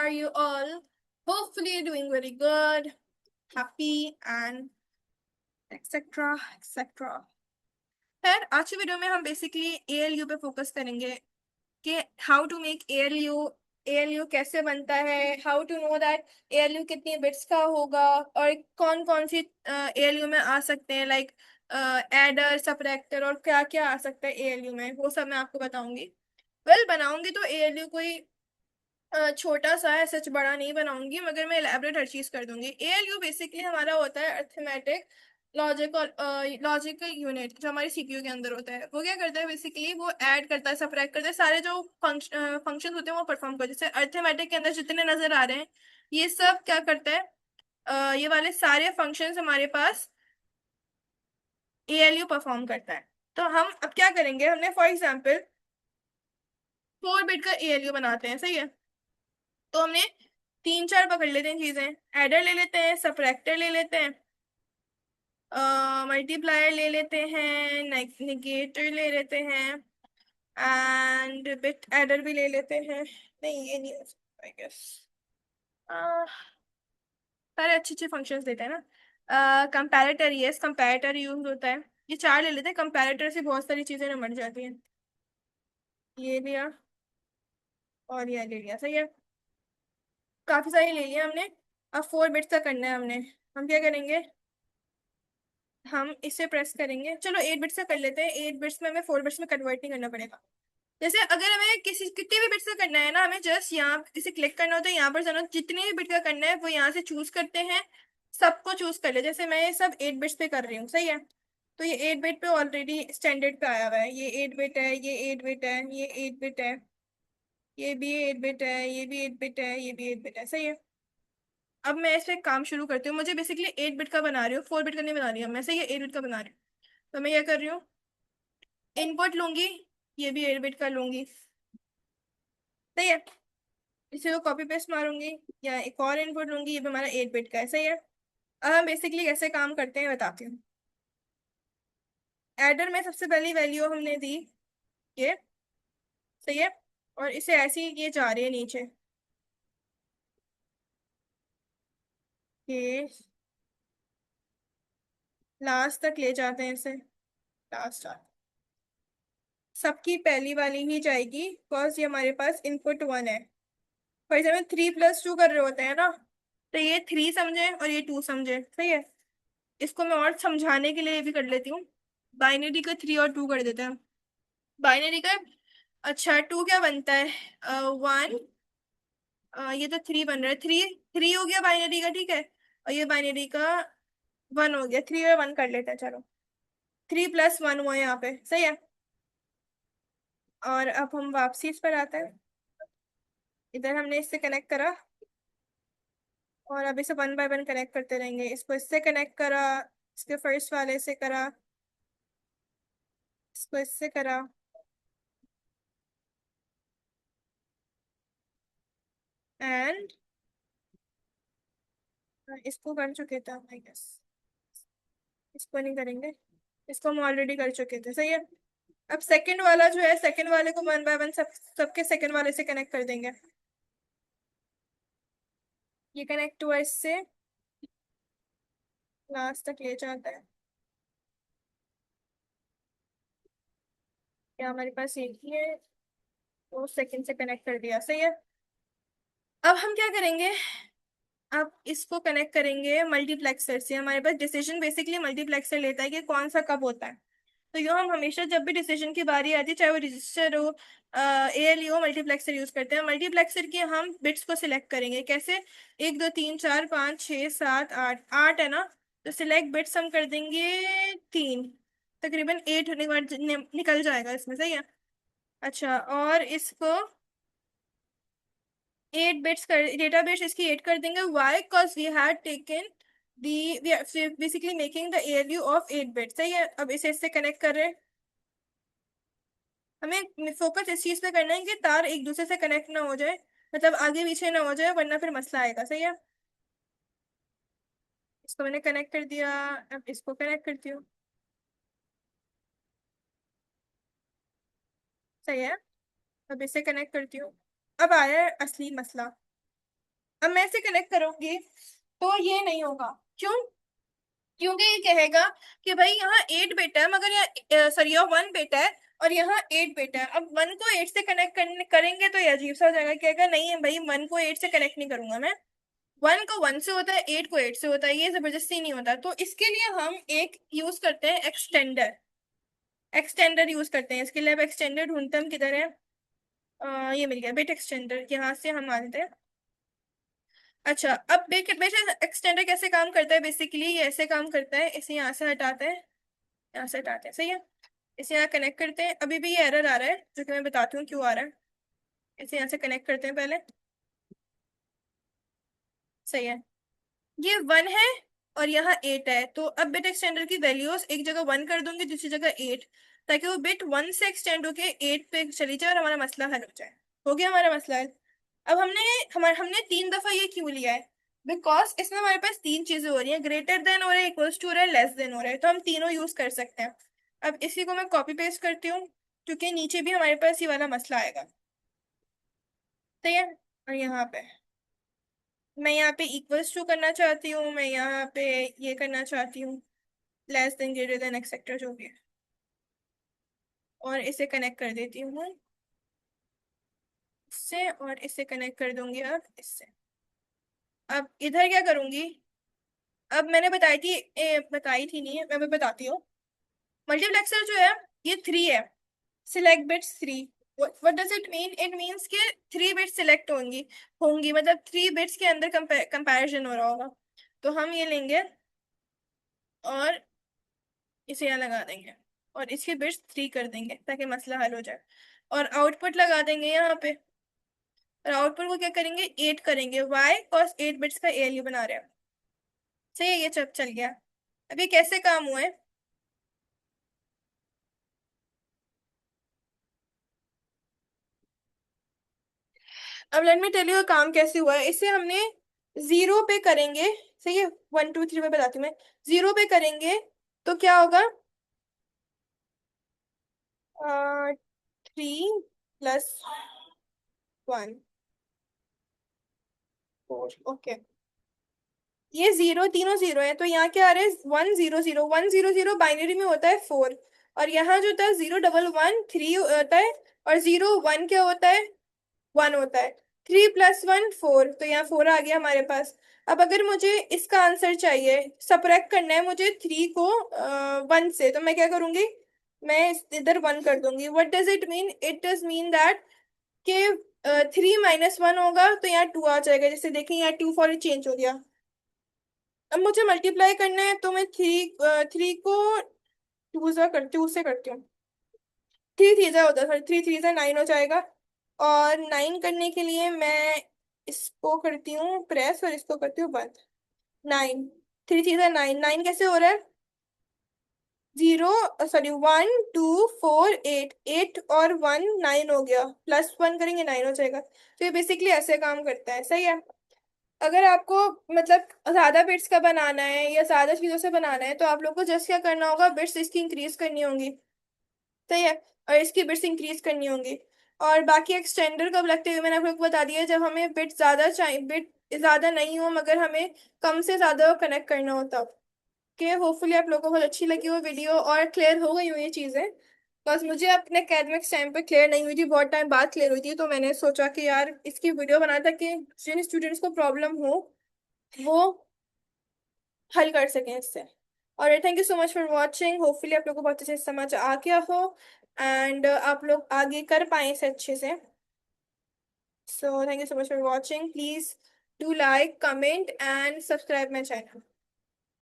are you all? Hopefully doing very good, happy and etc etc. खैर आज की video में हम बेसिकली एएलयू पे फोकस करेंगे कि how to make ALU, ALU कैसे बनता है, how to know that ALU कितनी बिट्स का होगा और कौन कौन सी एएलयू में आ सकते हैं, लाइक एडर, सबट्रैक्टर और क्या क्या आ सकता है एएलयू में, वो सब मैं आपको बताऊंगी। बनाऊंगी तो एएलयू कोई छोटा सा है, सच बड़ा नहीं बनाऊंगी, मगर मैं इलेबरेट हर चीज कर दूंगी। एएलयू बेसिकली हमारा होता है अर्थमेटिक लॉजिकल लॉजिकल यूनिट, जो हमारी सीपीयू के अंदर होता है। वो क्या करता है बेसिकली, वो ऐड करता है, सबट्रैक्ट करता है, सारे जो फंक्शन होते हैं वो परफॉर्म करते हैं। जैसे अर्थमेटिक के अंदर जितने नजर आ रहे हैं ये सब क्या करता है, ये वाले सारे फंक्शंस हमारे पास एएलयू परफॉर्म करता है। तो हम अब क्या करेंगे, हमने फॉर एग्जाम्पल 4 बिट का एएलयू बनाते हैं, सही है। तो हमने तीन चार पकड़ लेते हैं चीजें, एडर ले लेते हैं, सबट्रैक्टर ले लेते हैं, मल्टीप्लायर ले लेते हैं, निगेटर ले लेते हैं एंड बिट एडर भी ले लेते हैं। नहीं ये नहीं, आई गेस सारे अच्छे अच्छे फंक्शंस देते हैं ना। कंपैरेटर, यस कंपैरेटर यूज होता है। ये चार ले लेते हैं, कंपैरेटर से बहुत सारी चीजें निमट जाती हैं। ये लिया और ये ले लिया, सही है। काफी सारी ले लिया हमने। अब 4 बिट्स का करना है हमने। हम क्या करेंगे, हम इसे प्रेस करेंगे। चलो 8 बिट्स का कर लेते हैं। 8 बिट्स में हमें 4 बिट्स में कन्वर्ट नहीं करना पड़ेगा। जैसे अगर हमें किसी कितने भी बिट्स का करना है ना, हमें जस्ट यहाँ इसे क्लिक करना होता है, यहाँ पर जाना, जितने भी बिट का करना है वो यहाँ से चूज करते हैं, सबको चूज कर ले। जैसे मैं ये सब 8 बिट्स पे कर रही हूँ, सही है। तो ये 8 बिट पे ऑलरेडी स्टैंडर्ड पे आया हुआ है। ये 8 बिट है, ये 8 बिट है, ये 8 बिट है, ये भी 8 बिट है, ये भी 8 बिट है, ये भी 8 बिट है, सही है। अब मैं इस पे काम शुरू करती हूँ। मुझे बेसिकली 8 बिट का बना रही हूँ, 4 बिट का नहीं बना रही हूँ मैं, सही है, 8 बिट का बना रही हूँ। तो मैं क्या कर रही हूँ, इनपुट लूंगी, ये भी 8 बिट का लूंगी, सही है। इसे को कॉपी पेस्ट मारूंगी, या एक और इनपुट लूंगी, ये भी हमारा 8 बिट का है, सही है। अब हम बेसिकली कैसे काम करते हैं बताती हूँ। एडर में सबसे पहली वैल्यू हमने दी ये, सही है। और इसे ऐसे ही ये जा रही है नीचे, ये लास्ट तक ले जाते हैं इसे, लास्ट तक सबकी पहली वाली ही जाएगी, बिकॉज ये हमारे पास इनपुट 1 है। फॉर एग्जाम्पल 3+2 कर रहे होते हैं ना, तो ये 3 समझे और ये 2 समझे, सही है। इसको मैं और समझाने के लिए ये भी कर लेती हूँ, बाइनरी का 3 और 2 कर देते हैं। बाइनरी का, अच्छा 2 क्या बनता है, 1, ये तो 3 बन रहा है, 3 3 हो गया बाइनरी का, ठीक है। और ये बाइनरी का 1 हो गया, 3 और 1 कर लेते हैं, चलो 3+1 हुआ यहाँ पे, सही है। और अब हम वापसी इस पर आते हैं। इधर हमने इससे कनेक्ट करा, और अब इसे 1 बाय 1 कनेक्ट करते रहेंगे। इसको इससे कनेक्ट करा, इसके फर्स्ट वाले से करा, इसको इससे करा, एंड इसको कर चुके थे आई गेस, इसको नहीं करेंगे, इसको हम ऑलरेडी कर चुके थे, सही है। अब सेकंड वाला जो है, सेकंड वाले को 1 बाय 1 सबके सेकंड वाले से कनेक्ट कर देंगे। ये कनेक्ट हुआ इससे, लास्ट तक ले जाता है। क्या हमारे पास एक ही है, तो सेकंड से कनेक्ट कर दिया, सही है। अब हम क्या करेंगे, अब इसको कनेक्ट करेंगे मल्टीप्लेक्सर से। हमारे पास डिसीजन बेसिकली मल्टीप्लेक्सर लेता है कि कौन सा कब होता है। तो यो हम हमेशा जब भी डिसीजन की बारी आती है, चाहे वो रजिस्टर हो, एएलयू हो, मल्टीप्लेक्सर यूज करते हैं। मल्टीप्लेक्सर के हम बिट्स को सिलेक्ट करेंगे कैसे, 1 2 3 4 5 6 7 8, 8 है ना, तो सिलेक्ट बिट्स हम कर देंगे 3, तकरीबन 8 होने के बाद निकल जाएगा इसमें, सही है। अच्छा, और इसको 8 बिट्स कर, डेटा बेस इसकी 8 कर देंगे। Why, because we had taken the, we basically making the ALU of 8 bits, सही है। अब इसे इससे कनेक्ट कर रहे हैं। हमें फोकस इस चीज पे करना है कि तार एक दूसरे से कनेक्ट ना हो जाए, मतलब आगे पीछे ना हो जाए, वरना फिर मसला आएगा, सही है। इसको मैंने कनेक्ट कर दिया, अब इसको कनेक्ट करती हूँ, सही है। अब इसे कनेक्ट करती हूँ। अब आया है असली मसला, अब मैं इसे कनेक्ट करूंगी तो ये नहीं होगा। क्यों? क्योंकि ये कहेगा कि भाई यहाँ 8 बिट है, मगर यहाँ सॉरी यहाँ 1 बिट है और यहाँ 8 बिट है। अब 1 को 8 से कनेक्ट करेंगे तो ये अजीब सा हो जाएगा। कहेगा नहीं है भाई, 1 को 8 से कनेक्ट नहीं करूंगा मैं। 1 को 1 से होता है, 8 को 8 से होता है, ये जबरदस्ती नहीं होता। तो इसके लिए हम एक यूज करते हैं एक्सटेंडर। एक्सटेंडर यूज करते हैं इसके लिए। अब एक्सटेंडर ढूंढते हैं हम किधर है। ये मिल गया बिट एक्सटेंडर, यहाँ से हम मानते हैं। अच्छा, अब बिट बिट एक्सटेंडर कैसे काम करता है? बेसिकली ये ऐसे काम करता है, इसे यहाँ से हटाते हैं, यहाँ से हटाते हैं, सही है। इसे यहाँ कनेक्ट करते हैं। अभी भी ये एरर आ रहा है, जो कि मैं बताती हूँ क्यों आ रहा है। इसे यहाँ से कनेक्ट करते हैं पहले, सही है। ये 1 है और यहाँ 8 है, तो अब बिट एक्सटेंडर की वैल्यूज एक जगह 1 कर दूंगी, दूसरी जगह 8, ताकि वो बिट 1 से एक्सटेंड होके 8 पे चली जाए और हमारा मसला हल हो जाए। हो गया हमारा मसला हल। अब हमने 3 दफा ये क्यों लिया है? बिकॉज इसमें हमारे पास तीन चीजें हो रही हैं, ग्रेटर देन हो रहा है, इक्वल्स टू हो रहा है, लेस देन हो रहा है, तो हम तीनों यूज कर सकते हैं। अब इसी को मैं कॉपी पेस्ट करती हूँ, क्योंकि नीचे भी हमारे पास ये वाला मसला आएगा, सही है। और यहाँ पे मैं यहाँ पे इक्वल्स टू करना चाहती हूँ, मैं यहाँ पे ये करना चाहती हूँ, less than greater than etcetera जो भी है, और इसे कनेक्ट कर देती हूँ इससे, और इसे कनेक्ट कर दूंगी अब इससे। अब इधर क्या करूंगी? अब मैंने बताई थी नहीं है, मैं भी बताती हूँ। मल्टीप्लेक्सर जो है ये 3 है। Select bits 3। What does it mean? It means कि 3 बिट्स सिलेक्ट होंगी होंगी मतलब 3 बिट्स के अंदर कंपैरिजन हो रहा होगा। तो हम ये लेंगे और इसे यहाँ लगा देंगे, और इसके बिट्स 3 कर देंगे ताकि मसला हल हो जाए। और आउटपुट लगा देंगे यहाँ पे, और आउटपुट को क्या करेंगे? 8 करेंगे। वाई? कॉस 8 बिट्स का एएलयू बना रहे हैं। सही है, ये चल गया। अब ये कैसे काम हुआ है? अब लेट मी टेल यू काम कैसे हुआ है। इसे हमने 0 पे करेंगे, सही है। 1 2 3 पे बताती हूँ मैं। 0 पे करेंगे तो क्या होगा? 3 + 1 4। ओके, ये जीरो, तीनों जीरो है, तो यहाँ क्या आ रहा है? 1 0 0 1 0 0 बाइनरी में होता है 4। और यहाँ जो होता है 0 1 1 3 होता है, और 0 1 क्या होता है? 1 होता है। 3 + 1 4, तो यहाँ 4 आ गया हमारे पास। अब अगर मुझे इसका आंसर चाहिए, सबट्रैक्ट करना है मुझे 3 को 1 से, तो मैं क्या करूंगी? मैं इधर 1 कर दूंगी। What does it mean? It does mean that कि 3 - 1 होगा तो यहाँ 2 आ जाएगा। जैसे देखें यहाँ 2 4 चेंज हो गया। अब मुझे मल्टीप्लाई करना है, तो मैं 3 को 2 से करती हूँ। 3 3 होता है, सॉरी, 3 3 9 हो जाएगा। और 9 करने के लिए मैं इसको करती हूँ प्रेस, और इसको करती हूँ बंद। 9, 3 3 9, 9 कैसे हो रहा है? 0, सॉरी, 1 2 4 8, 8 और 1 9 हो गया, +1 करेंगे 9 हो जाएगा। तो ये बेसिकली ऐसे काम करता है, सही है। अगर आपको मतलब ज्यादा बिट्स का बनाना है या ज्यादा चीजों से बनाना है, तो आप लोग को जस्ट क्या करना होगा? बिट्स इसकी इंक्रीज करनी होंगी, सही है, और इसकी बिट्स इंक्रीज करनी होंगी। और बाकी एक्सटेंडर कब लगते हुए मैंने आप लोग को बता दिया, जब हमें बिट ज्यादा चाहिए, बिट ज्यादा नहीं हो मगर हमें कम से ज्यादा कनेक्ट करना हो तब। कि होपफुली आप लोगों को बहुत अच्छी लगी वो वीडियो और क्लियर हो गई हो ये चीजें। बस मुझे अपने एकेडमिक्स टाइम पे क्लियर नहीं हुई थी, बहुत टाइम बाद क्लियर हुई थी, तो मैंने सोचा कि यार इसकी वीडियो बना ताकि जिन स्टूडेंट्स को प्रॉब्लम हो वो हल कर सकें इससे। और thank you so much for watching. Hopefully आप लोग को बहुत अच्छे से समझ आ गया हो, एंड आप लोग आगे कर पाए इसे अच्छे से। So thank you so much for watching. Please do like, comment and subscribe my channel.